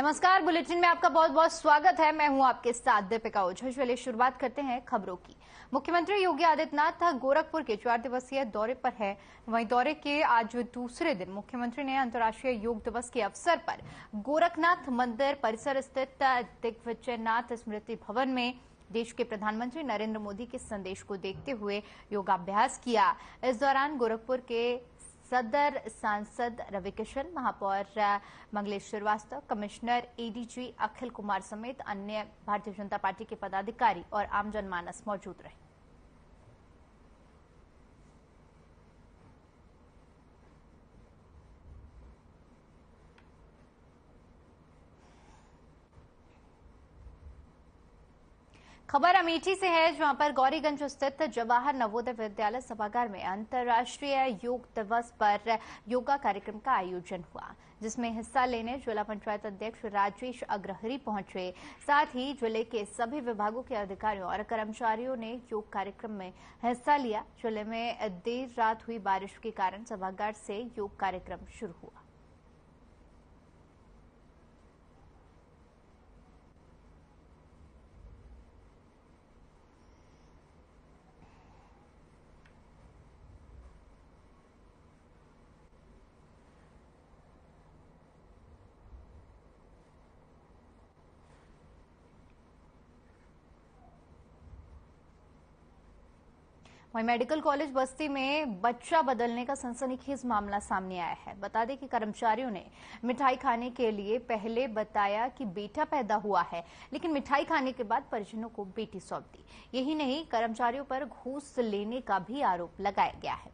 नमस्कार, बुलेटिन में आपका बहुत बहुत स्वागत है। मैं हूं आपके साथ दीपिका ओझा। चलिए शुरुआत करते हैं खबरों की। मुख्यमंत्री योगी आदित्यनाथ गोरखपुर के 4 दिवसीय दौरे पर है। वहीं दौरे के आज दूसरे दिन मुख्यमंत्री ने अंतर्राष्ट्रीय योग दिवस के अवसर पर गोरखनाथ मंदिर परिसर स्थित दिग्विजयनाथ स्मृति भवन में देश के प्रधानमंत्री नरेंद्र मोदी के संदेश को देखते हुए योगाभ्यास किया। इस दौरान गोरखपुर के सदर सांसद रविकिशन, महापौर मंगलेश श्रीवास्तव, कमिश्नर एडीजी अखिल कुमार समेत अन्य भारतीय जनता पार्टी के पदाधिकारी और आम जनमानस मौजूद रहे। खबर अमेठी से है, जहां पर गौरीगंज स्थित जवाहर नवोदय विद्यालय सभागार में अंतर्राष्ट्रीय योग दिवस पर योगा कार्यक्रम का आयोजन हुआ, जिसमें हिस्सा लेने जिला पंचायत अध्यक्ष राजेश अग्रहरी पहुंचे। साथ ही जिले के सभी विभागों के अधिकारियों और कर्मचारियों ने योग कार्यक्रम में हिस्सा लिया। जिले में देर रात हुई बारिश के कारण सभागार से योग कार्यक्रम शुरू हुआ। वहीं मेडिकल कॉलेज बस्ती में बच्चा बदलने का सनसनीखेज मामला सामने आया है। बता दें कि कर्मचारियों ने मिठाई खाने के लिए पहले बताया कि बेटा पैदा हुआ है, लेकिन मिठाई खाने के बाद परिजनों को बेटी सौंप दी। यही नहीं, कर्मचारियों पर घूस लेने का भी आरोप लगाया गया है।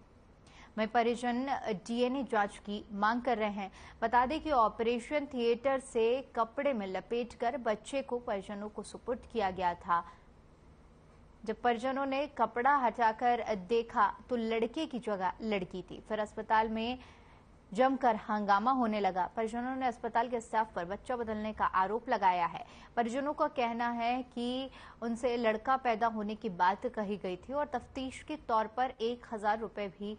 वहीं परिजन डीएनए जांच की मांग कर रहे हैं। बता दें कि ऑपरेशन थिएटर से कपड़े में लपेटकर बच्चे को परिजनों को सुपुर्द किया गया था। जब परिजनों ने कपड़ा हटाकर देखा तो लड़के की जगह लड़की थी। फिर अस्पताल में जमकर हंगामा होने लगा। परिजनों ने अस्पताल के स्टाफ पर बच्चा बदलने का आरोप लगाया है। परिजनों का कहना है कि उनसे लड़का पैदा होने की बात कही गई थी और तफ्तीश के तौर पर 1000 रुपए भी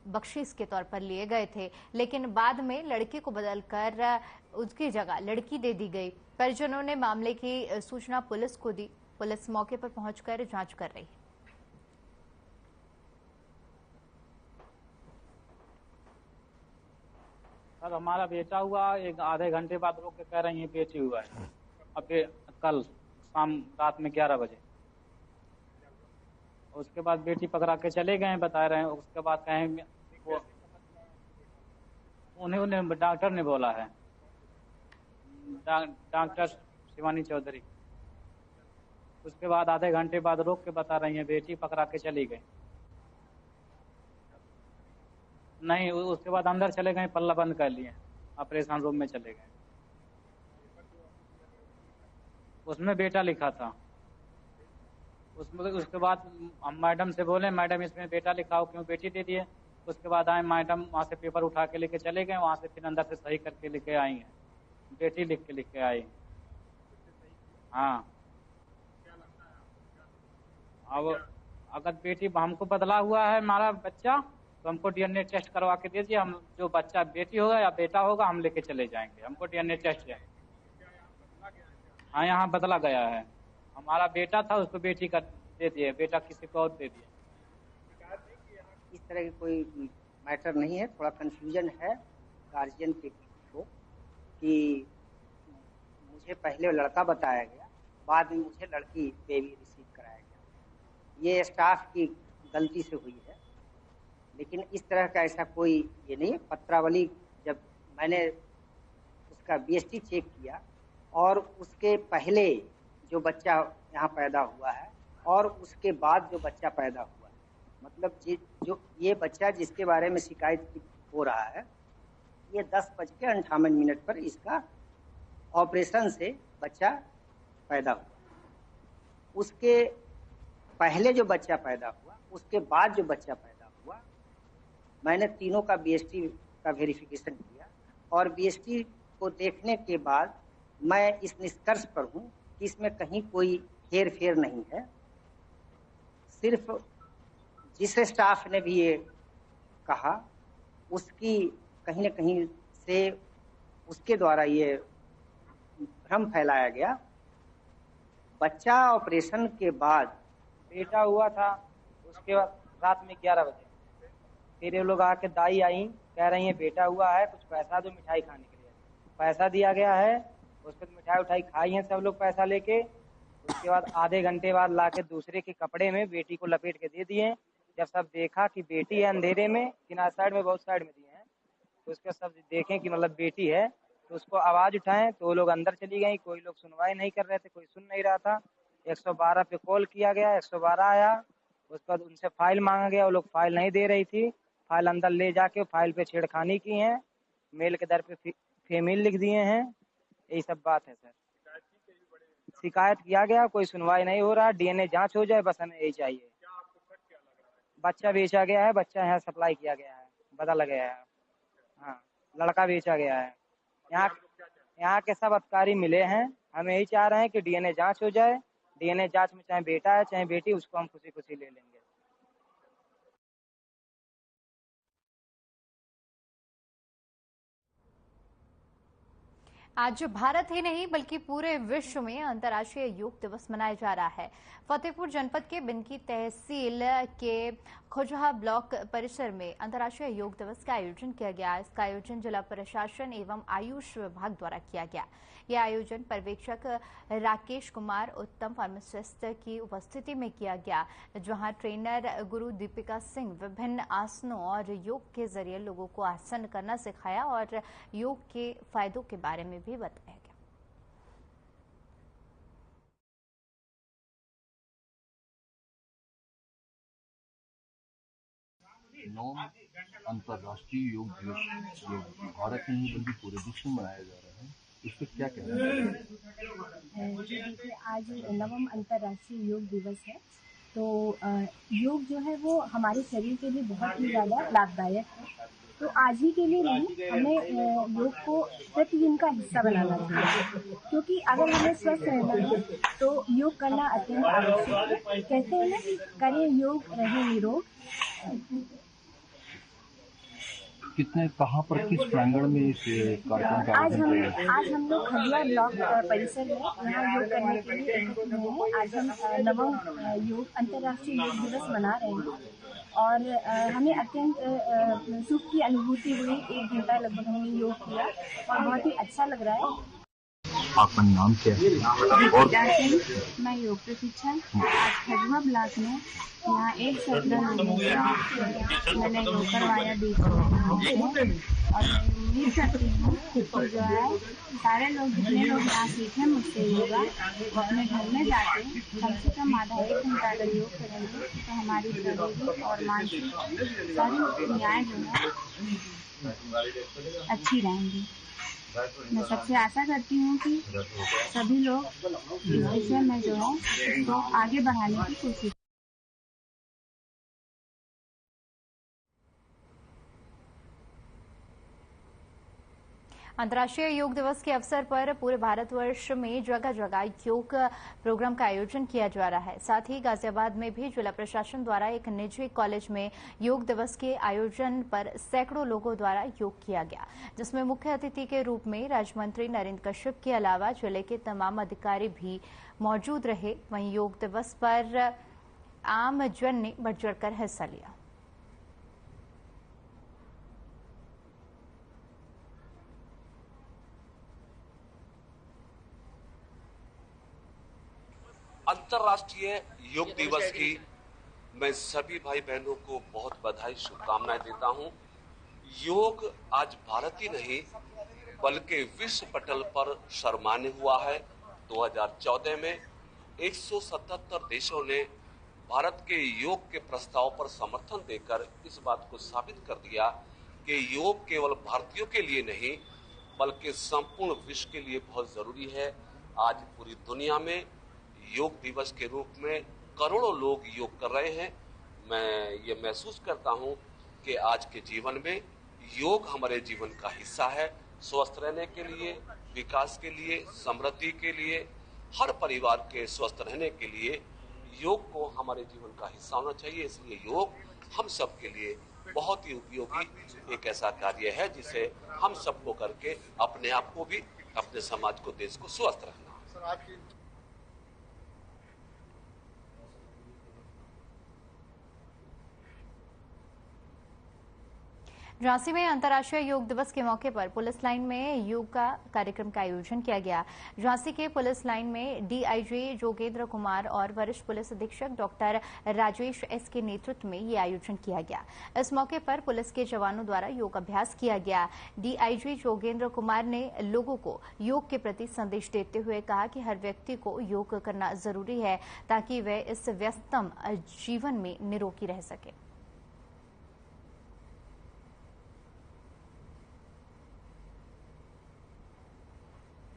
बख्शीश के तौर पर लिए गए थे, लेकिन बाद में लड़के को बदलकर उसकी जगह लड़की दे दी गई। परिजनों ने मामले की सूचना पुलिस को दी। पुलिस मौके पर पहुंचकर जांच कर रही है। सर, हमारा बेटा हुआ, एक आधे घंटे बाद रोक के कह रही है बेटी हुआ है। अब कल शाम रात में 11 बजे उसके बाद बेटी पकड़ा के चले गए, बता रहे हैं। उसके बाद कहें वो उन्हें डॉक्टर ने बोला है, डॉक्टर शिवानी चौधरी। उसके बाद आधे घंटे बाद रोक के बता रही हैं बेटी पकड़ा के चली गई। नहीं, उसके बाद अंदर चले गए, पल्ला बंद कर लिए, ऑपरेशन रूम में चले गए। उसमें बेटा लिखा था। उसके बाद हम मैडम से बोले, मैडम इसमें बेटा लिखा हो, क्यों बेटी दे दिए। उसके बाद आए मैडम, वहाँ से पेपर उठा के लेके चले गए। वहाँ से फिर अंदर से सही करके लेके आई हैं, बेटी लिख के आई। हाँ, अब अगर बेटी हमको बदला हुआ है हमारा बच्चा, तो हमको डीएनए टेस्ट करवा के दीजिए। हम जो बच्चा बेटी होगा या बेटा होगा हम लेके चले जाएंगे। हमको डीएनए टेस्ट चाहिए। हाँ, यहाँ बदला गया है। हमारा बेटा था, उसको बेटी का दे दिए, बेटा किसी को और दे दिए। इस तरह की कोई मैटर नहीं है। थोड़ा कंफ्यूजन है गार्जियन के को कि मुझे पहले लड़का बताया गया, बाद में मुझे लड़की बेबी रिसीव कराया गया। ये स्टाफ की गलती से हुई है, लेकिन इस तरह का ऐसा कोई ये नहीं है। पत्रावली जब मैंने उसका बीएसटी चेक किया और उसके पहले जो बच्चा यहाँ पैदा हुआ है और उसके बाद जो बच्चा पैदा हुआ है, मतलब जो ये बच्चा जिसके बारे में शिकायत हो रहा है, ये 10:58 पर इसका ऑपरेशन से बच्चा पैदा हुआ। उसके पहले जो बच्चा पैदा हुआ, उसके बाद जो बच्चा पैदा हुआ, मैंने तीनों का बीएसटी का वेरिफिकेशन किया और बीएसटी को देखने के बाद मैं इस निष्कर्ष पर हूँ कि इसमें कहीं कोई हेर फेर नहीं है। सिर्फ जिस स्टाफ ने भी ये कहा, उसकी कहीं न कहीं से उसके द्वारा ये भ्रम फैलाया गया। बच्चा ऑपरेशन के बाद बेटा हुआ था, उसके बाद रात में 11 बजे फिर ये लोग आके दाई आई, कह रही है बेटा हुआ है, कुछ पैसा दो मिठाई खाने के लिए। पैसा दिया गया है, उस पर मिठाई उठाई खाई है सब लोग पैसा लेके। उसके बाद आधे घंटे बाद लाके दूसरे के कपड़े में बेटी को लपेट के दे दिए। जब सब देखा कि बेटी है अंधेरे में, किनारे साइड में बहुत साइड में दिए हैं, तो उसके सब देखें कि मतलब बेटी है, तो उसको आवाज उठाएं तो वो लोग अंदर चली गई। कोई लोग सुनवाई नहीं कर रहे थे, कोई सुन नहीं रहा था। 112 पे कॉल किया गया, 112 आया। उसके बाद उनसे फाइल मांगा गया, वो लोग फाइल नहीं दे रही थी। फाइल अंदर ले जाके फाइल पे छेड़खानी की है, मेल के दर पे फीमेल लिख दिए हैं। यही सब बात है सर। शिकायत किया गया, कोई सुनवाई नहीं हो रहा। डीएनए जांच हो जाए, बस हमें यही चाहिए। बच्चा बेचा गया है, बच्चा यहाँ सप्लाई किया गया है, बदल गया है। हाँ, लड़का बेचा गया है। यहाँ के सब अधिकारी मिले हैं। हम यही चाह रहे हैं कि डीएनए जांच हो जाए। डीएनए जांच में चाहे बेटा है चाहे बेटी, उसको हम खुशी खुशी ले लेंगे। आज भारत ही नहीं बल्कि पूरे विश्व में अंतर्राष्ट्रीय योग दिवस मनाया जा रहा है। फतेहपुर जनपद के बिनकी तहसील के खोजहा ब्लॉक परिसर में अंतर्राष्ट्रीय योग दिवस का आयोजन किया गया। इसका आयोजन जिला प्रशासन एवं आयुष विभाग द्वारा किया गया। यह आयोजन पर्यवेक्षक राकेश कुमार उत्तम फार्मासिस्ट की उपस्थिति में किया गया, जहां ट्रेनर गुरु दीपिका सिंह विभिन्न आसनों और योग के जरिए लोगों को आसन करना सिखाया और योग के फायदों के बारे में भी बताया गया। नौम अंतर्राष्ट्रीय योग दिवस जो भारत में ही बल्कि पूरे विश्व में मनाया जा रहा है, इस पर क्या कहना है? देखिए, आज नवम अंतर्राष्ट्रीय योग दिवस है। तो योग जो है वो हमारे शरीर के लिए बहुत ही ज़्यादा लाभदायक है। तो आज ही के लिए नहीं, हमें योग को प्रतिदिन का हिस्सा बनाना चाहिए, क्योंकि अगर हमें स्वस्थ रहना है तो योग करना अत्यंत आवश्यक है। कहते हैं ना कि करें योग रहे निरोग। कितने कहाँ पर किस प्रांगण में इस कार्यक्रम का आज हम लोग खजुआ ब्लॉक परिसर में यहाँ योग करने के लिए एकत्रित हुए हैं। आज हम नवम अंतर्राष्ट्रीय योग दिवस मना रहे हैं और हमें अत्यंत सुख की अनुभूति हुई। 1 घंटा लगभग हमने योग किया और बहुत ही अच्छा लग रहा है। आपका नाम क्या है? और मैं योग प्रशिक्षण आज खजुआ ब्लॉक में यहाँ एक सप्ताह मैंने योग करवाया बीच में, और मैं उम्मीद करती हूँ कि जो है सारे लोग जितने लोग यहाँ सीखे मुझसे योगा, वो अपने घर में जाके कम से कम आधा 1 घंटा अगर योग करेंगे तो हमारी शारीरिक और मानसिक सारी क्रियाएं जो है अच्छी रहेंगी। मैं सबसे आशा करती हूँ कि सभी लोग इस विषय में जो है इसको आगे बढ़ाने की कोशिश। अंतर्राष्ट्रीय योग दिवस के अवसर पर पूरे भारतवर्ष में जगह जगह योग प्रोग्राम का आयोजन किया जा रहा है। साथ ही गाजियाबाद में भी जिला प्रशासन द्वारा एक निजी कॉलेज में योग दिवस के आयोजन पर सैकड़ों लोगों द्वारा योग किया गया, जिसमें मुख्य अतिथि के रूप में राज्य मंत्री नरेंद्र कश्यप के अलावा जिले के तमाम अधिकारी भी मौजूद रहे। वहीं योग दिवस पर आम जन ने बढ़ चढ़कर हिस्सा लिया। अंतर्राष्ट्रीय योग दिवस की मैं सभी भाई बहनों को बहुत बधाई शुभकामनाएं देता हूं। योग आज भारत ही नहीं बल्कि विश्व पटल पर सर्वमान्य हुआ है। 2014 में 177 देशों ने भारत के योग के प्रस्ताव पर समर्थन देकर इस बात को साबित कर दिया कि योग केवल भारतीयों के लिए नहीं बल्कि संपूर्ण विश्व के लिए बहुत जरूरी है। आज पूरी दुनिया में योग दिवस के रूप में करोड़ों लोग योग कर रहे हैं। मैं ये महसूस करता हूं कि आज के जीवन में योग हमारे जीवन का हिस्सा है। स्वस्थ रहने के लिए, विकास के लिए, समृद्धि के लिए, हर परिवार के स्वस्थ रहने के लिए योग को हमारे जीवन का हिस्सा होना चाहिए। इसलिए योग हम सब के लिए बहुत ही उपयोगी एक ऐसा कार्य है जिसे हम सबको करके अपने आप को भी अपने समाज को, देश को स्वस्थ रखना। झांसी में अंतर्राष्ट्रीय योग दिवस के मौके पर पुलिस लाइन में योग का कार्यक्रम का आयोजन किया गया। झांसी के पुलिस लाइन में डीआईजी जोगेंद्र कुमार और वरिष्ठ पुलिस अधीक्षक डॉक्टर राजेश एस के नेतृत्व में ये आयोजन किया गया। इस मौके पर पुलिस के जवानों द्वारा योग अभ्यास किया गया। डीआईजी जोगेंद्र कुमार ने लोगों को योग के प्रति संदेश देते हुए कहा कि हर व्यक्ति को योग करना जरूरी है ताकि वे इस व्यस्तम जीवन में निरोगी रह सके।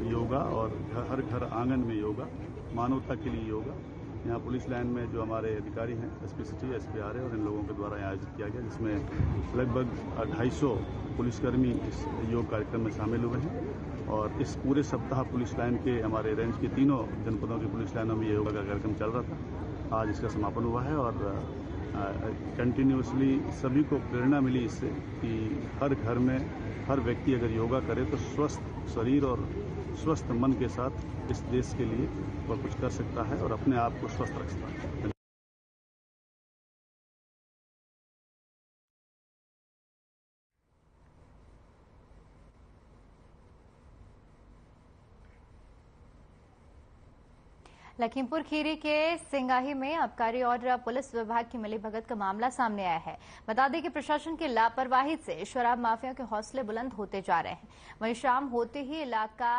योगा और हर घर आंगन में योगा, मानवता के लिए योगा। यहाँ पुलिस लाइन में जो हमारे अधिकारी हैं एसपी सिटी, एसपी आरए और इन लोगों के द्वारा यहाँ आयोजित किया गया, जिसमें लगभग 250 पुलिसकर्मी इस योग कार्यक्रम में शामिल हुए हैं। और इस पूरे सप्ताह पुलिस लाइन के हमारे रेंज के तीनों जनपदों की पुलिस लाइनों में ये योगा का कार्यक्रम चल रहा था। आज इसका समापन हुआ है और कंटिन्यूसली सभी को प्रेरणा मिली इससे कि हर घर में हर व्यक्ति अगर योगा करे तो स्वस्थ शरीर और स्वस्थ मन के साथ इस देश के लिए वह कुछ कर सकता है और अपने आप को स्वस्थ रख सकता है। लखीमपुर खीरी के सिंगाही में आबकारी और पुलिस विभाग की मिलीभगत का मामला सामने आया है। बता दें कि प्रशासन की लापरवाही से शराब माफिया के हौसले बुलंद होते जा रहे हैं। वहीं शाम होते ही इलाका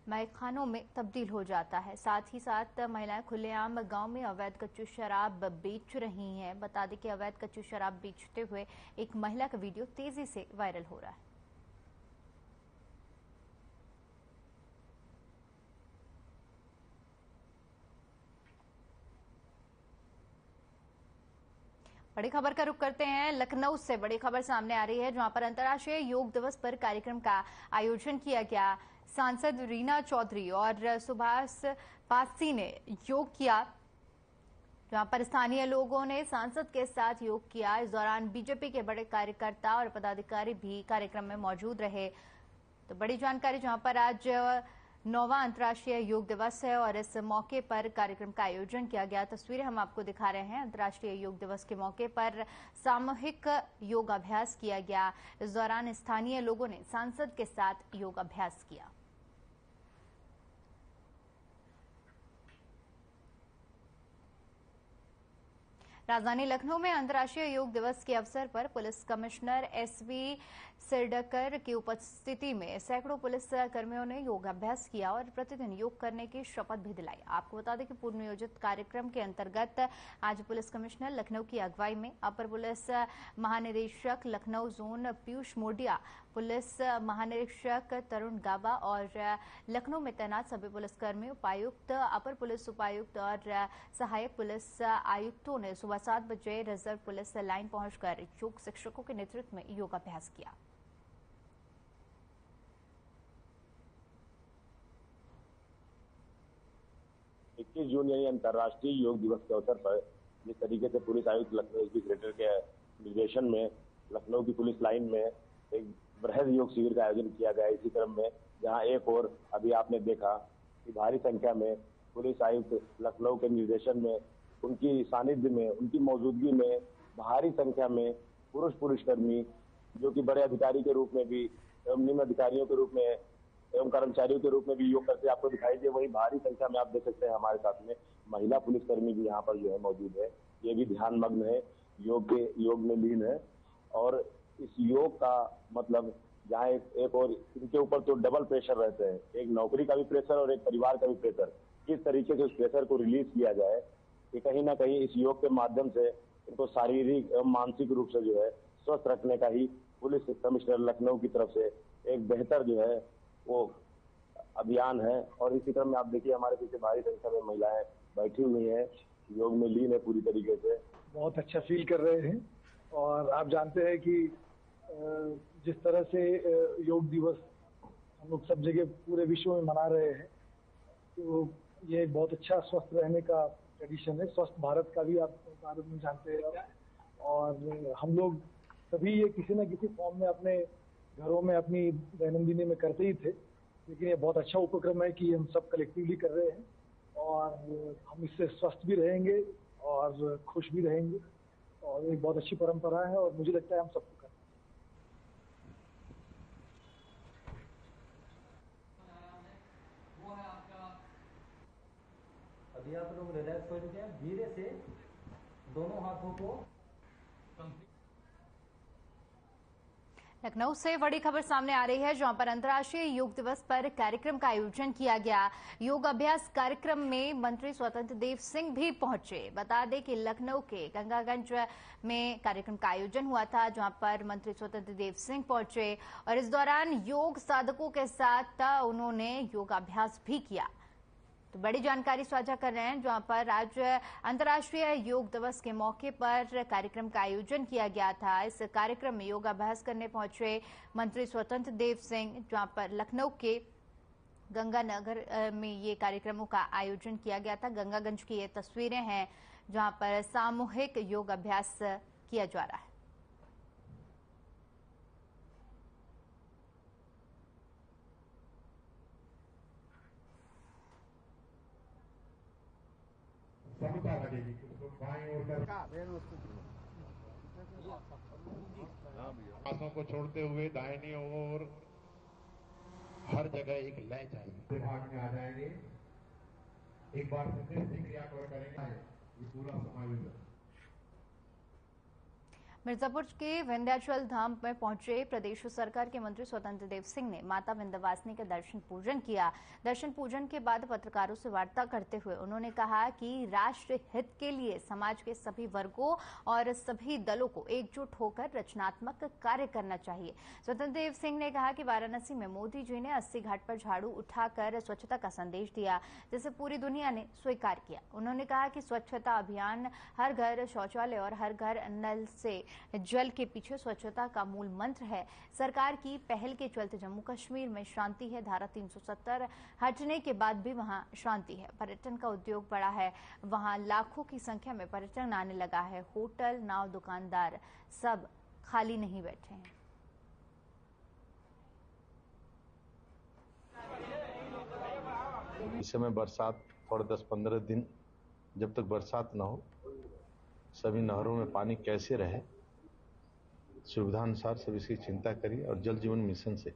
मैखानों में तब्दील हो जाता है। साथ ही साथ महिलाएं खुलेआम गांव में अवैध कच्ची शराब बेच रही हैं। बता दें कि अवैध कच्ची शराब बेचते हुए एक महिला का वीडियो तेजी से वायरल हो रहा है। बड़ी खबर का रुख करते हैं। लखनऊ से बड़ी खबर सामने आ रही है, जहां पर अंतर्राष्ट्रीय योग दिवस पर कार्यक्रम का आयोजन किया गया। सांसद रीना चौधरी और सुभाष पासी ने योग किया, जहां पर स्थानीय लोगों ने सांसद के साथ योग किया। इस दौरान बीजेपी के बड़े कार्यकर्ता और पदाधिकारी भी कार्यक्रम में मौजूद रहे। तो बड़ी जानकारी, जहां पर आज 9वां अंतर्राष्ट्रीय योग दिवस है और इस मौके पर कार्यक्रम का आयोजन किया गया। तस्वीरें हम आपको दिखा रहे हैं। अंतर्राष्ट्रीय योग दिवस के मौके पर सामूहिक योगाभ्यास किया गया। इस दौरान स्थानीय लोगों ने सांसद के साथ योगाभ्यास किया। राजधानी लखनऊ में अंतर्राष्ट्रीय योग दिवस के अवसर पर पुलिस कमिश्नर एसवी सिरडकर की उपस्थिति में सैकड़ों पुलिस कर्मियों ने योगाभ्यास किया और प्रतिदिन योग करने की शपथ भी दिलाई। आपको बता दें कि पूर्व नियोजित कार्यक्रम के अंतर्गत आज पुलिस कमिश्नर लखनऊ की अगुवाई में अपर पुलिस महानिरीक्षक लखनऊ जोन पीयूष मोडिया, पुलिस महानिरीक्षक तरुण गाबा और लखनऊ में तैनात सभी पुलिसकर्मी, उपायुक्त, अपर पुलिस उपायुक्त और सहायक पुलिस आयुक्तों ने सुबह 7 बजे रिजर्व पुलिस लाइन पहुंचकर योग शिक्षकों के नेतृत्व में योगाभ्यास किया। 21 जून यानी अंतर्राष्ट्रीय योग दिवस के अवसर पर जिस तरीके से पुलिस आयुक्त लखनऊ एसपी सेक्रेटरी के निर्देशन में लखनऊ की पुलिस लाइन में एक बृहद योग शिविर का आयोजन किया गया। इसी क्रम में जहां एक और अभी आपने देखा कि भारी संख्या में पुलिस आयुक्त लखनऊ के निर्देशन में, उनकी सानिध्य में, उनकी मौजूदगी में भारी संख्या में पुरुष पुलिसकर्मी जो कि बड़े अधिकारी के रूप में भी एवं निम्न अधिकारियों के रूप में एवं कर्मचारियों के रूप में भी योग करते आपको दिखाई दे। वही भारी संख्या में आप देख सकते हैं हमारे साथ में महिला पुलिसकर्मी भी यहाँ पर जो है मौजूद है। ये भी ध्यान मग्न है, योग में लीन है। और इस योग का मतलब जहाँ एक और इनके ऊपर तो डबल प्रेशर रहते हैं, एक नौकरी का भी प्रेशर और एक परिवार का भी प्रेशर। किस तरीके से उस प्रेशर को रिलीज किया जाए कि कहीं ना कहीं इस योग के माध्यम से इनको शारीरिक एवं मानसिक रूप से जो है स्वस्थ रखने का ही पुलिस कमिश्नर लखनऊ की तरफ से एक बेहतर जो है वो अभियान है। और इसी क्रम में आप देखिए हमारे पीछे भारी संख्या में महिलाएं बैठी हुई हैं, योग में लीन है पूरी तरीके से। बहुत अच्छा फील कर रहे हैं। और आप जानते हैं कि जिस तरह से योग दिवस हम लोग सब जगह पूरे विश्व में मना रहे हैं, तो ये बहुत अच्छा स्वस्थ रहने का ट्रेडिशन है। स्वस्थ भारत का भी आप भारत में जानते हैं। और हम लोग सभी ये किसी न किसी फॉर्म में अपने घरों में अपनी दैनंदिनी में करते ही थे। लेकिन ये बहुत अच्छा उपक्रम है कि हम सब कलेक्टिवली कर रहे हैं और हम इससे स्वस्थ भी रहेंगे और खुश भी रहेंगे और एक बहुत अच्छी परंपरा है और मुझे लगता है हम सबको करना चाहिए। अभी आप लोग रिलैक्स हो जाए, धीरे से दोनों हाथों को। लखनऊ से बड़ी खबर सामने आ रही है, जहां पर अंतर्राष्ट्रीय योग दिवस पर कार्यक्रम का आयोजन किया गया। योग अभ्यास कार्यक्रम में मंत्री स्वतंत्र देव सिंह भी पहुंचे। बता दें कि लखनऊ के गंगागंज में कार्यक्रम का आयोजन हुआ था, जहां पर मंत्री स्वतंत्र देव सिंह पहुंचे और इस दौरान योग साधकों के साथ उन्होंने योगाभ्यास भी किया। तो बड़ी जानकारी साझा कर रहे हैं, जहां पर आज अंतर्राष्ट्रीय योग दिवस के मौके पर कार्यक्रम का आयोजन किया गया था। इस कार्यक्रम में योगाभ्यास करने पहुंचे मंत्री स्वतंत्र देव सिंह, जहां पर लखनऊ के गंगानगर में ये कार्यक्रमों का आयोजन किया गया था। गंगागंज की ये तस्वीरें हैं, जहां पर सामूहिक योग अभ्यास किया जा रहा है। सांसों को छोड़ते हुए दाहिनी ओर हर जगह एक लय चाहिए, दिमाग में आ जाएंगे। एक बार फिर क्रिया करेंगे, ये पूरा समायोजन। मिर्जापुर के विंध्याचल धाम में पहुंचे प्रदेश सरकार के मंत्री स्वतंत्र देव सिंह ने माता विंध्यवासिनी का दर्शन पूजन किया। दर्शन पूजन के बाद पत्रकारों से वार्ता करते हुए उन्होंने कहा कि राष्ट्र हित के लिए समाज के सभी वर्गों और सभी दलों को एकजुट होकर रचनात्मक कार्य करना चाहिए। स्वतंत्र देव सिंह ने कहा कि वाराणसी में मोदी जी ने 80 घाट पर झाड़ू उठाकर स्वच्छता का संदेश दिया, जिसे पूरी दुनिया ने स्वीकार किया। उन्होंने कहा कि स्वच्छता अभियान हर घर शौचालय और हर घर नल से जल के पीछे स्वच्छता का मूल मंत्र है। सरकार की पहल के चलते जम्मू कश्मीर में शांति है। धारा 370 हटने के बाद भी वहां शांति है। पर्यटन का उद्योग बढ़ा है, वहां लाखों की संख्या में पर्यटन आने लगा है। होटल, नाव, दुकानदार सब खाली नहीं बैठे हैं। इस समय बरसात और 10-15 दिन जब तक बरसात न हो, सभी नहरों में पानी कैसे रहे, सुविधानुसार सब इसकी चिंता करिए। और जल जीवन मिशन से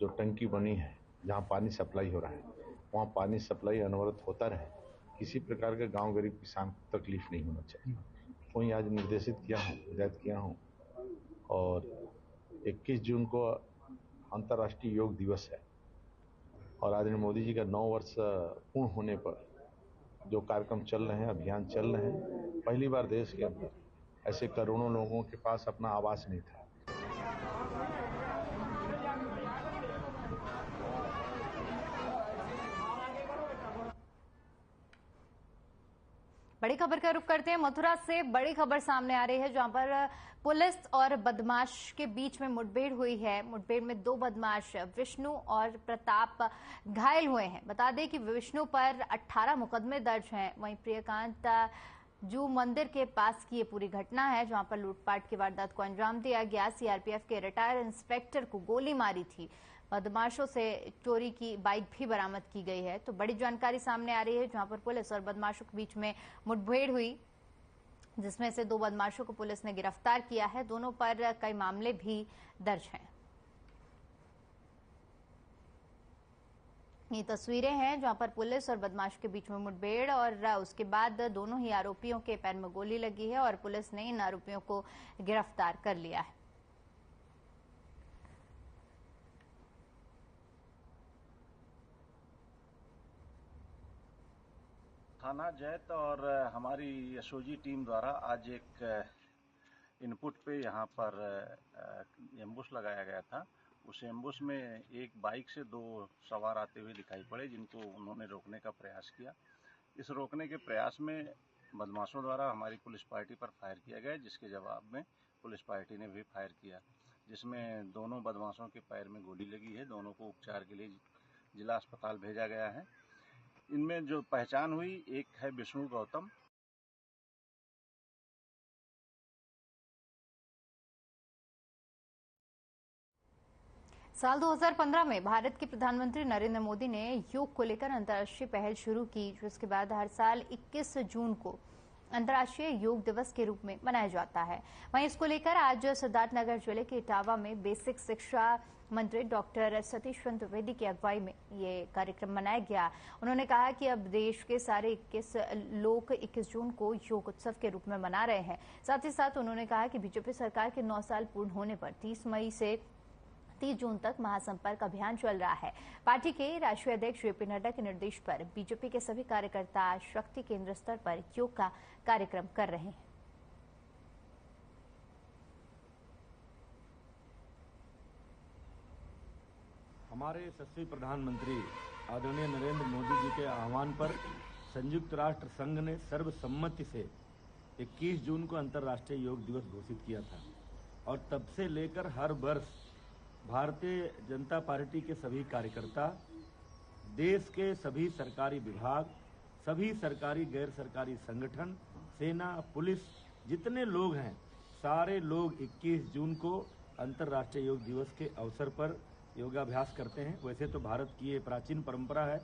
जो टंकी बनी है, जहां पानी सप्लाई हो रहा है, वहां पानी सप्लाई अनवरत होता रहे। किसी प्रकार का गांव गरीब किसान को तकलीफ नहीं होना चाहिए। वहीं आज निर्देशित किया हूँ, हिदायत किया हूँ। और 21 जून को अंतर्राष्ट्रीय योग दिवस है और आदरणीय मोदी जी का 9 वर्ष पूर्ण होने पर जो कार्यक्रम चल रहे हैं, अभियान चल रहे हैं, पहली बार देश के अंदर ऐसे करोड़ों लोगों के पास अपना आवास नहीं था। बड़ी खबर का रुख करते हैं। मथुरा से बड़ी खबर सामने आ रही है, जहां पर पुलिस और बदमाश के बीच में मुठभेड़ हुई है। मुठभेड़ में 2 बदमाश विष्णु और प्रताप घायल हुए हैं। बता दें कि विष्णु पर 18 मुकदमे दर्ज हैं। वहीं प्रियकांत जू मंदिर के पास की ये पूरी घटना है, जहां पर लूटपाट की वारदात को अंजाम दिया गया। सीआरपीएफ के रिटायर्ड इंस्पेक्टर को गोली मारी थी। बदमाशों से चोरी की बाइक भी बरामद की गई है। तो बड़ी जानकारी सामने आ रही है, जहां पर पुलिस और बदमाशों के बीच में मुठभेड़ हुई, जिसमें से 2 बदमाशों को पुलिस ने गिरफ्तार किया है। दोनों पर कई मामले भी दर्ज हैं। ये तस्वीरें हैं जहां पर पुलिस और बदमाश के बीच में मुठभेड़ और उसके बाद दोनों ही आरोपियों के पैर में गोली लगी है और पुलिस ने इन आरोपियों को गिरफ्तार कर लिया है। थाना जैत और हमारी एसओजी टीम द्वारा आज एक इनपुट पे यहाँ पर एम्बुश लगाया गया था। उस एम्बुश में एक बाइक से 2 सवार आते हुए दिखाई पड़े, जिनको उन्होंने रोकने का प्रयास किया। इस रोकने के प्रयास में बदमाशों द्वारा हमारी पुलिस पार्टी पर फायर किया गया, जिसके जवाब में पुलिस पार्टी ने भी फायर किया, जिसमें दोनों बदमाशों के पैर में गोली लगी है। दोनों को उपचार के लिए जिला अस्पताल भेजा गया है। इनमें जो पहचान हुई, एक है विष्णु गौतम। साल 2015 में भारत के प्रधानमंत्री नरेंद्र मोदी ने योग को लेकर अंतर्राष्ट्रीय पहल शुरू की, जिसके बाद हर साल 21 जून को अंतर्राष्ट्रीय योग दिवस के रूप में मनाया जाता है। वहीं इसको लेकर आज सिद्धार्थनगर जिले के इटावा में बेसिक शिक्षा मंत्री डॉक्टर सतीश चंद्र द्विवेदी की अगुवाई में ये कार्यक्रम मनाया गया। उन्होंने कहा कि अब देश के सारे 21 लोग 21 जून को योग उत्सव के रूप में मना रहे हैं। साथ ही साथ उन्होंने कहा कि बीजेपी सरकार के 9 साल पूर्ण होने पर 30 मई से 30 जून तक महासंपर्क अभियान चल रहा है। पार्टी के राष्ट्रीय अध्यक्ष जेपी नड्डा के निर्देश पर बीजेपी के सभी कार्यकर्ता शक्ति केंद्र स्तर पर योग का कार्यक्रम कर रहे हैं। हमारे यशस्वी प्रधानमंत्री आदरणीय नरेंद्र मोदी जी के आह्वान पर संयुक्त राष्ट्र संघ ने सर्वसम्मति से 21 जून को अंतर्राष्ट्रीय योग दिवस घोषित किया था और तब से लेकर हर वर्ष भारतीय जनता पार्टी के सभी कार्यकर्ता, देश के सभी सरकारी विभाग, सभी सरकारी गैर सरकारी संगठन, सेना, पुलिस, जितने लोग हैं, सारे लोग 21 जून को अंतर्राष्ट्रीय योग दिवस के अवसर पर योगाभ्यास करते हैं। वैसे तो भारत की ये प्राचीन परंपरा है।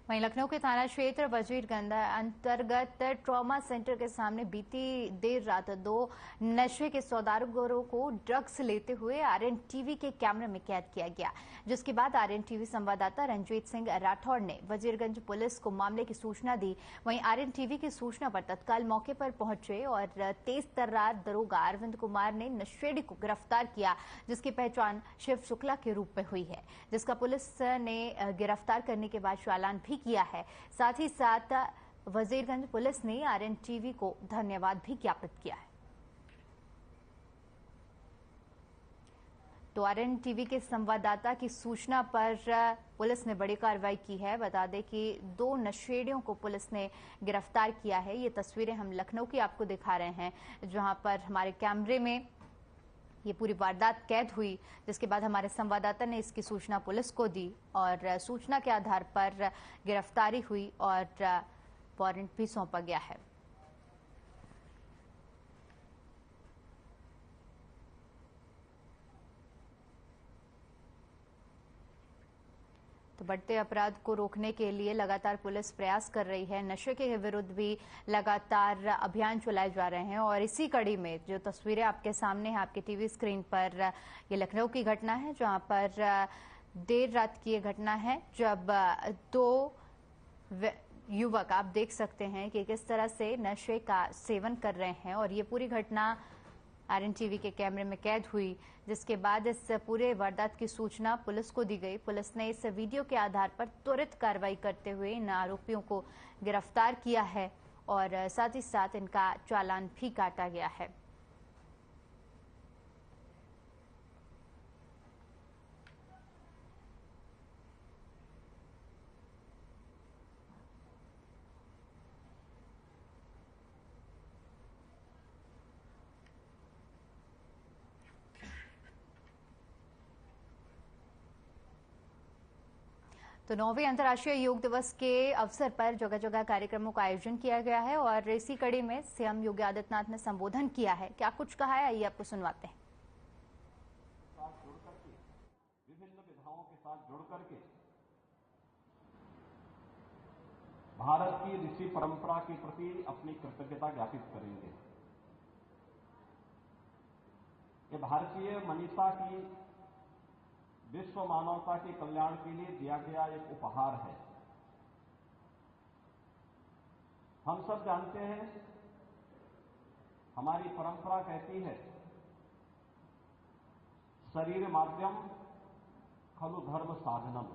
वहीं लखनऊ के थाना क्षेत्र वजीरगंज अंतर्गत ट्रॉमा सेंटर के सामने बीती देर रात 2 नशे के सौदागरों को ड्रग्स लेते हुए आरएनटीवी के कैमरे में कैद किया गया, जिसके बाद आरएनटीवी संवाददाता रंजीत सिंह राठौड़ ने वजीरगंज पुलिस को मामले की सूचना दी। वहीं आरएनटीवी की सूचना पर तत्काल मौके पर पहुंचे और तेज तर्रार दरोगा अरविंद कुमार ने नशेड़ी को गिरफ्तार किया, जिसकी पहचान शिव शुक्ला के रूप में हुई है, जिसका पुलिस ने गिरफ्तार करने के बाद चालान भी किया है। साथ ही साथ वजीरगंज पुलिस ने आरएनटीवी को धन्यवाद भी ज्ञापित किया है। तो आरएनटीवी के संवाददाता की सूचना पर पुलिस ने बड़ी कार्रवाई की है। बता दें कि 2 नशेड़ियों को पुलिस ने गिरफ्तार किया है। ये तस्वीरें हम लखनऊ की आपको दिखा रहे हैं, जहां पर हमारे कैमरे में ये पूरी वारदात कैद हुई, जिसके बाद हमारे संवाददाता ने इसकी सूचना पुलिस को दी और सूचना के आधार पर गिरफ्तारी हुई और वारंट भी सौंपा गया है। तो बढ़ते अपराध को रोकने के लिए लगातार पुलिस प्रयास कर रही है। नशे के विरुद्ध भी लगातार अभियान चलाए जा रहे हैं और इसी कड़ी में जो तस्वीरें आपके सामने हैं आपके टीवी स्क्रीन पर, ये लखनऊ की घटना है, जहां पर देर रात की ये घटना है जब 2 युवक आप देख सकते हैं कि किस तरह से नशे का सेवन कर रहे हैं और ये पूरी घटना आरएनटीवी के कैमरे में कैद हुई, जिसके बाद इस पूरे वारदात की सूचना पुलिस को दी गई। पुलिस ने इस वीडियो के आधार पर त्वरित कार्रवाई करते हुए इन आरोपियों को गिरफ्तार किया है और साथ ही साथ इनका चालान भी काटा गया है। तो 9वें अंतर्राष्ट्रीय योग दिवस के अवसर पर जगह जगह कार्यक्रमों का आयोजन किया गया है और इसी कड़ी में सीएम योगी आदित्यनाथ ने संबोधन किया है। क्या कुछ कहा है, आइए आपको सुनवाते हैं। विभिन्न विधाओं के साथ जुड़ करके भारत की ऋषि परंपरा के प्रति अपनी कृतज्ञता ज्ञापित करेंगे। ये भारतीय मनीषा की विश्व मानवता के कल्याण के लिए दिया गया एक उपहार है। हम सब जानते हैं, हमारी परंपरा कहती है, शरीर माध्यम खलु धर्म साधनम,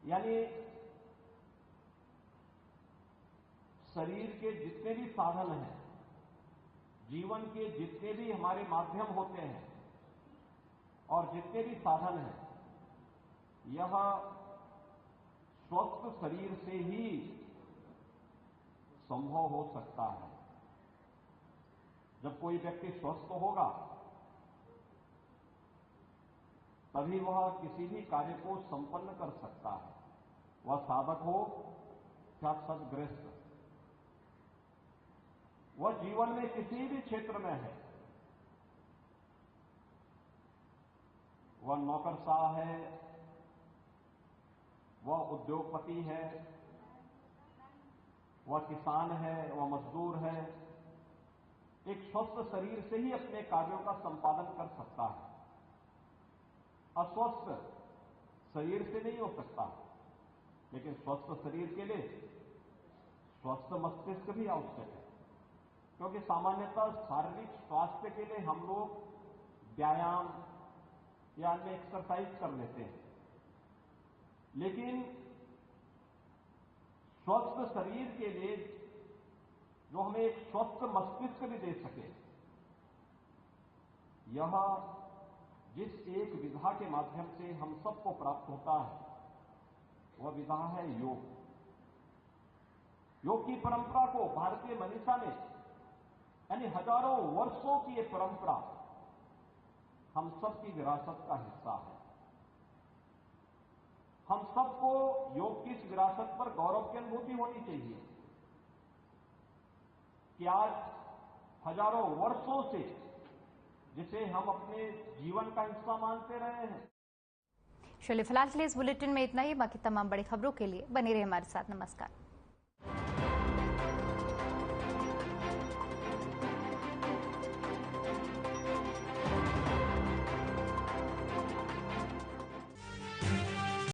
यानी शरीर के जितने भी साधन हैं, जीवन के जितने भी हमारे माध्यम होते हैं और जितने भी साधन हैं, यह स्वस्थ शरीर से ही संभव हो सकता है। जब कोई व्यक्ति स्वस्थ होगा तभी वह किसी भी कार्य को संपन्न कर सकता है, वह साधक हो या सद्गृहस्थ। वह जीवन में किसी भी क्षेत्र में है, वह नौकरशाह है, वह उद्योगपति है, वह किसान है, वह मजदूर है, एक स्वस्थ शरीर से ही अपने कार्यों का संपादन कर सकता है। अस्वस्थ शरीर से नहीं हो सकता, लेकिन स्वस्थ शरीर के लिए स्वस्थ मस्तिष्क भी आवश्यक है, क्योंकि सामान्यतः शारीरिक स्वास्थ्य के लिए हम लोग व्यायाम या अन्य एक्सरसाइज कर लेते हैं, लेकिन स्वस्थ शरीर के लिए जो हमें एक स्वस्थ मस्तिष्क भी दे सके, यह जिस एक विधा के माध्यम से हम सबको प्राप्त होता है, वह विधा है योग। योग की परंपरा को भारतीय मनीषा में, यानी हजारों वर्षों की ये परंपरा हम सबकी विरासत का हिस्सा है। हम सबको योग की इस विरासत पर गौरव की अनुभूति होनी चाहिए कि आज हजारों वर्षों से जिसे हम अपने जीवन का हिस्सा मानते रहे हैं। चलिए फिलहाल के लिए इस बुलेटिन में इतना ही। बाकी तमाम बड़ी खबरों के लिए बने रहे हमारे साथ। नमस्कार।